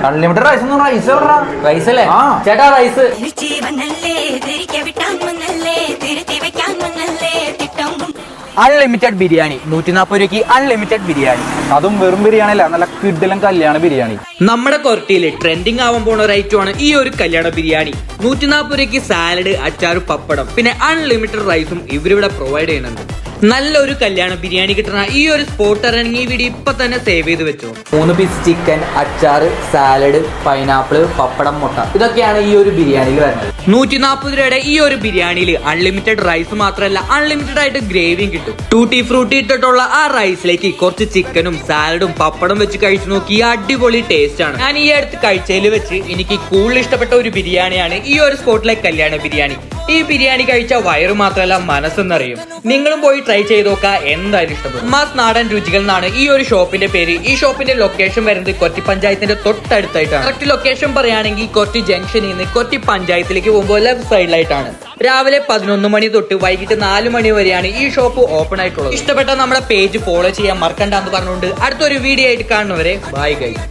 Unlimited rice rice അല്ലേ ചേട്ടാ? Rice unlimited biryani 140 രൂപയ്ക്ക് അൺലിമിറ്റഡ് ബിരിയാണി. അതും വെറും ബിരിയാണി അല്ല, നല്ല കിഡിലും കല്യാണ ബിരിയാണി. നമ്മുടെ കൊരട്ടിയില് ട്രെൻഡിങ് ആവാൻ പോണ ഒരു ഐറ്റമാണ് ഈ ഒരു കല്യാണ ബിരിയാണി. 140 രൂപയ്ക്ക് സാലഡ്, അച്ചാറ്, പപ്പടം, പിന്നെ അൺലിമിറ്റഡ് റൈസും ഇവരിവിടെ പ്രൊവൈഡ് ചെയ്യുന്നുണ്ട്. നല്ലൊരു കല്യാണ ബിരിയാണി കിട്ടുന്ന ഈ ഒരു സ്പോട്ട് ഇറങ്ങി ഈ വീഡിയോ ഇപ്പൊ തന്നെ സേവ് ചെയ്ത് വെച്ചോ. 3 പീസ് ചിക്കൻ, അച്ചാറ്, സാലഡ്, പൈനാപ്പിൾ, പപ്പടം, മുട്ട, ഇതൊക്കെയാണ് ഈ ഒരു ബിരിയാണിയിൽ വരുന്നത്. 140 രൂപയുടെ ഈ ഒരു ബിരിയാണിയിൽ അൺലിമിറ്റഡ് റൈസ് മാത്രമല്ല, അൺലിമിറ്റഡ് ആയിട്ട് ഗ്രേവിയും കിട്ടും. ടൂട്ടി ഫ്രൂട്ടി ഇട്ടിട്ടുള്ള ആ റൈസിലേക്ക് കുറച്ച് ചിക്കനും സാലഡും പപ്പടം വെച്ച് കഴിച്ചു നോക്കി. അടിപൊളി ടേസ്റ്റ് ആണ്. ഞാൻ ഈ അടുത്ത് കഴിച്ചതിൽ വെച്ച് എനിക്ക് കൂടുതൽ ഇഷ്ടപ്പെട്ട ഒരു ബിരിയാണിയാണ് ഈ ഒരു സ്പോട്ടിലെ കല്യാണ ബിരിയാണി. ഈ ബിരിയാണി കഴിച്ച വയറ് മാത്രമല്ല മനസ്സെന്നറിയും. നിങ്ങളും പോയി ട്രൈ ചെയ്ത് നോക്കുക, എന്തായാലും ഇഷ്ടപ്പെടും. മാസ് നാടൻ രുചികൾ എന്നാണ് ഈ ഒരു ഷോപ്പിന്റെ പേര്. ഈ ഷോപ്പിന്റെ ലൊക്കേഷൻ വരുന്നത് കൊച്ചി പഞ്ചായത്തിന്റെ തൊട്ടടുത്തായിട്ടാണ്. കറക്റ്റ് ലൊക്കേഷൻ പറയുകയാണെങ്കിൽ കൊച്ചി ജംഗ്ഷനിൽ നിന്ന് കൊച്ചി പഞ്ചായത്തിലേക്ക് പോകുമ്പോൾ ലെഫ്റ്റ് സൈഡിലായിട്ടാണ്. രാവിലെ 11 മണി തൊട്ട് വൈകിട്ട് 4 മണി വരെയാണ് ഈ ഷോപ്പ് ഓപ്പൺ ആയിട്ടുള്ളത്. ഇഷ്ടപ്പെട്ട നമ്മുടെ പേജ് ഫോളോ ചെയ്യാൻ മറക്കണ്ട എന്ന് പറഞ്ഞുകൊണ്ട് അടുത്തൊരു വീഡിയോ ആയിട്ട് കാണുന്നവരെ ബൈ ഗൈസ്.